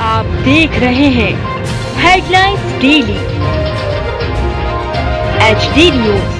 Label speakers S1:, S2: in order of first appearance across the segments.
S1: आप देख रहे हैं हेडलाइंस डेली HD न्यूज।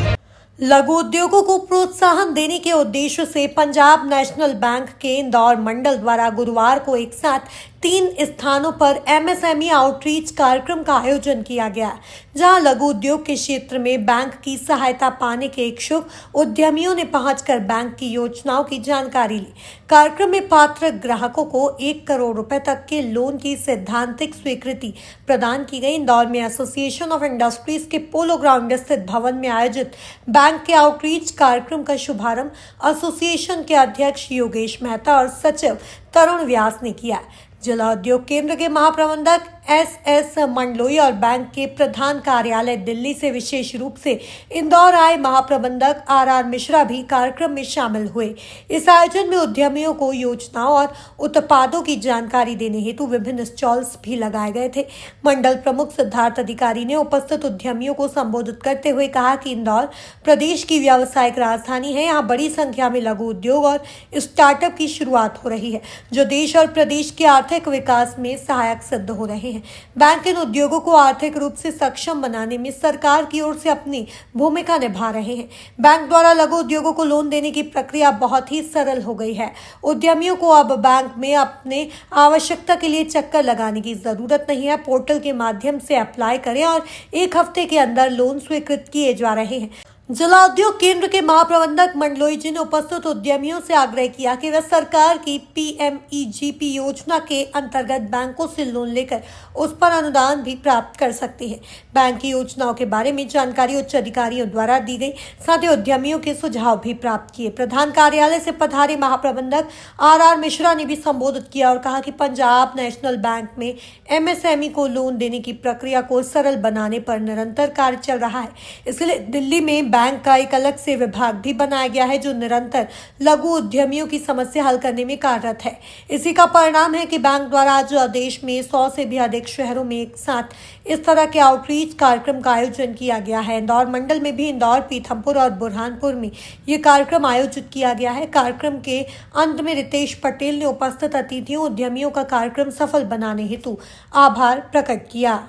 S2: लघु उद्योगों को प्रोत्साहन देने के उद्देश्य से पंजाब नेशनल बैंक के इंदौर मंडल द्वारा गुरुवार को एक साथ 3 स्थानों पर MSME आउटरीच कार्यक्रम का आयोजन किया गया, जहां लघु उद्योग के क्षेत्र में बैंक की सहायता पाने के इच्छुक उद्यमियों ने पहुंचकर बैंक की योजनाओं की जानकारी ली। कार्यक्रम में पात्र ग्राहकों को 1 करोड़ रुपए तक के लोन की सैद्धांतिक स्वीकृति प्रदान की गई। इंदौर में एसोसिएशन ऑफ इंडस्ट्रीज के पोलो ग्राउंड स्थित भवन में आयोजित बैंक के आउटरीच कार्यक्रम का शुभारंभ एसोसिएशन के अध्यक्ष योगेश मेहता और सचिव तरुण व्यास ने किया। जिला उद्योग केंद्र के महाप्रबंधक SS मंडलोई और बैंक के प्रधान कार्यालय दिल्ली से विशेष रूप से इंदौर आए महाप्रबंधक RR मिश्रा भी कार्यक्रम में शामिल हुए। इस आयोजन में उद्यमियों को योजनाओं और उत्पादों की जानकारी देने हेतु विभिन्न स्टॉल्स भी लगाए गए थे। मंडल प्रमुख सिद्धार्थ अधिकारी ने उपस्थित उद्यमियों को संबोधित करते हुए कहा कि इंदौर प्रदेश की व्यावसायिक राजधानी है। यहाँ बड़ी संख्या में लघु उद्योग और स्टार्टअप की शुरुआत हो रही है, जो देश और प्रदेश के आर्थिक विकास में सहायक सिद्ध हो रहे हैं। बैंक इन उद्योगों को आर्थिक रूप से सक्षम बनाने में सरकार की ओर से अपनी भूमिका निभा रहे हैं। बैंक द्वारा लघु उद्योगों को लोन देने की प्रक्रिया बहुत ही सरल हो गई है। उद्यमियों को अब बैंक में अपने आवश्यकता के लिए चक्कर लगाने की जरूरत नहीं है। पोर्टल के माध्यम से अप्लाई करें और 1 हफ्ते के अंदर लोन स्वीकृत किए जा रहे हैं। जिला उद्योग केंद्र के महाप्रबंधक मंडलोई जी ने उपस्थित उद्यमियों से आग्रह किया कि वे सरकार की PMEGP योजना के अंतर्गत बैंकों से लोन लेकर उस पर अनुदान भी प्राप्त कर सकते हैं। बैंक की योजनाओं के बारे में जानकारी उच्च अधिकारियों द्वारा दी गई, साथ ही उद्यमियों के सुझाव भी प्राप्त किए। प्रधान कार्यालय से पधारे महाप्रबंधक RR मिश्रा ने भी संबोधित किया और कहा कि पंजाब नेशनल बैंक में MSME को लोन देने की प्रक्रिया को सरल बनाने पर निरंतर कार्य चल रहा है। इसलिए दिल्ली में बैंक का एक अलग से विभाग भी बनाया गया है, जो निरंतर लघु उद्यमियों की समस्या हल करने में कार्यरत है। इसी का परिणाम है कि बैंक द्वारा आज देश में 100 से भी अधिक शहरों में एक साथ इस तरह के आउटरीच कार्यक्रम का आयोजन किया गया है। इंदौर मंडल में भी इंदौर, पीथमपुर और बुरहानपुर में ये कार्यक्रम आयोजित किया गया है। कार्यक्रम के अंत में रितेश पटेल ने उपस्थित अतिथियों उद्यमियों का कार्यक्रम सफल बनाने हेतु आभार प्रकट किया।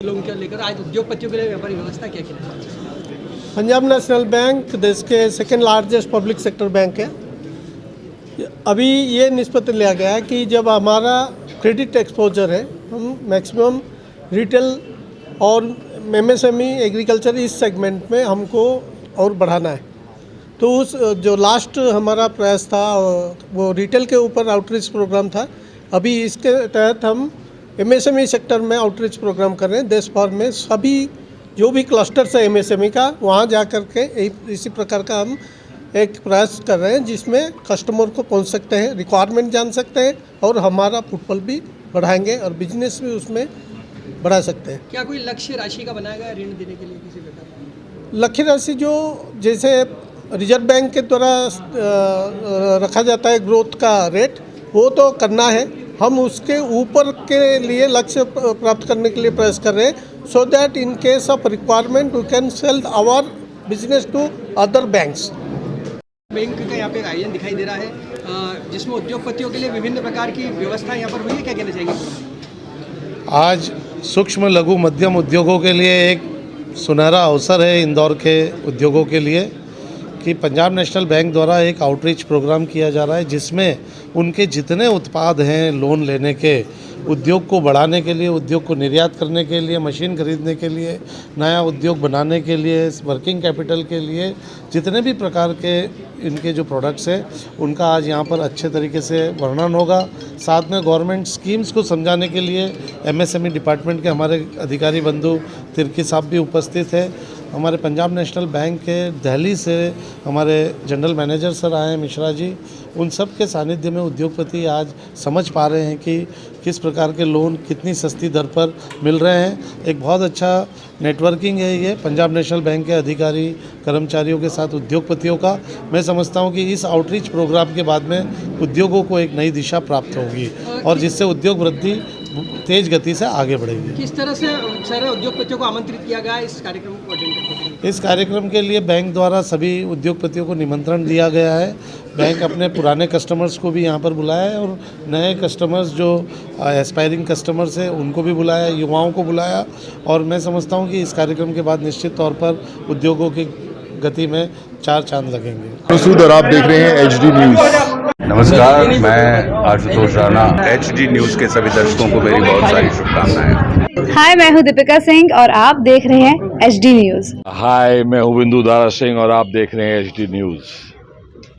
S3: लेकर आज उद्योगपतियों के लिए व्यापारी व्यवस्था क्या है?
S4: पंजाब नेशनल बैंक देश के second largest public sector bank है। अभी ये निष्पत्ति लिया गया है कि जब हमारा क्रेडिट एक्सपोजर है, हम मैक्सिमम रिटेल और MSME एग्रीकल्चर इस सेगमेंट में हमको और बढ़ाना है। तो उस जो लास्ट हमारा प्रयास था वो रिटेल के ऊपर आउटरीच प्रोग्राम था। अभी इसके तहत हम MSME सेक्टर में आउटरीच प्रोग्राम कर रहे हैं। देश भर में सभी जो भी क्लस्टर्स है MSME का, वहाँ जा कर के इसी प्रकार का हम एक प्रयास कर रहे हैं, जिसमें कस्टमर को पहुँच सकते हैं, रिक्वायरमेंट जान सकते हैं और हमारा फुटफॉल भी बढ़ाएंगे और बिजनेस भी उसमें बढ़ा सकते हैं।
S3: क्या कोई लक्ष्य राशि का बनाया गया ऋण देने के लिए किसी प्रकार?
S4: लक्ष्य राशि जो जैसे रिजर्व बैंक के द्वारा रखा जाता है ग्रोथ का रेट, वो तो करना है। हम उसके ऊपर के लिए लक्ष्य प्राप्त करने के लिए प्रयास कर रहे हैं, so that in case of requirement we can sell our business to other banks.
S3: Bank का यहाँ पे एक आयोजन दिखाई दे रहा है, जिसमें उद्योगपतियों के लिए विभिन्न प्रकार की व्यवस्था यहाँ पर हुई है। क्या कहना चाहेंगे?
S5: आज सूक्ष्म लघु मध्यम उद्योगों के लिए एक सुनहरा अवसर है इंदौर के उद्योगों के लिए कि पंजाब नेशनल बैंक द्वारा एक आउटरीच प्रोग्राम किया जा रहा है, जिसमें उनके जितने उत्पाद हैं लोन लेने के, उद्योग को बढ़ाने के लिए, उद्योग को निर्यात करने के लिए, मशीन खरीदने के लिए, नया उद्योग बनाने के लिए, वर्किंग कैपिटल के लिए, जितने भी प्रकार के इनके जो प्रोडक्ट्स हैं उनका आज यहाँ पर अच्छे तरीके से वर्णन होगा। साथ में गवर्नमेंट स्कीम्स को समझाने के लिए MSME डिपार्टमेंट के हमारे अधिकारी बंधु तिर्की साहब भी उपस्थित है। हमारे पंजाब नेशनल बैंक के दिल्ली से हमारे जनरल मैनेजर सर आए हैं, मिश्रा जी। उन सब के सानिध्य में उद्योगपति आज समझ पा रहे हैं कि किस प्रकार के लोन कितनी सस्ती दर पर मिल रहे हैं। एक बहुत अच्छा नेटवर्किंग है ये पंजाब नेशनल बैंक के अधिकारी कर्मचारियों के साथ उद्योगपतियों का। मैं समझता हूँ कि इस आउटरीच प्रोग्राम के बाद में उद्योगों को एक नई दिशा प्राप्त होगी और जिससे उद्योग वृद्धि तेज गति से आगे बढ़ेगी।
S3: किस तरह से सारे उद्योगपतियों को आमंत्रित किया गया है इस कार्यक्रम को अटेंड करने के लिए?
S5: इस कार्यक्रम के लिए बैंक द्वारा सभी उद्योगपतियों को निमंत्रण दिया गया है। बैंक अपने पुराने कस्टमर्स को भी यहाँ पर बुलाया है और नए कस्टमर्स जो एस्पायरिंग कस्टमर्स हैं उनको भी बुलाया, युवाओं को बुलाया, और मैं समझता हूँ कि इस कार्यक्रम के बाद निश्चित तौर पर उद्योगों की गति में चार चांद लगेंगे।
S6: मसूद और आप देख रहे हैं HD न्यूज़।
S7: नमस्कार, मैं आशुतोष राणा। HD न्यूज़ के सभी दर्शकों को मेरी बहुत सारी शुभकामनाएं।
S8: हाय, मैं हूं दीपिका सिंह और आप देख रहे हैं HD न्यूज़।
S9: हाय, मैं हूं बिंदु दारा सिंह और आप देख रहे हैं HD न्यूज़।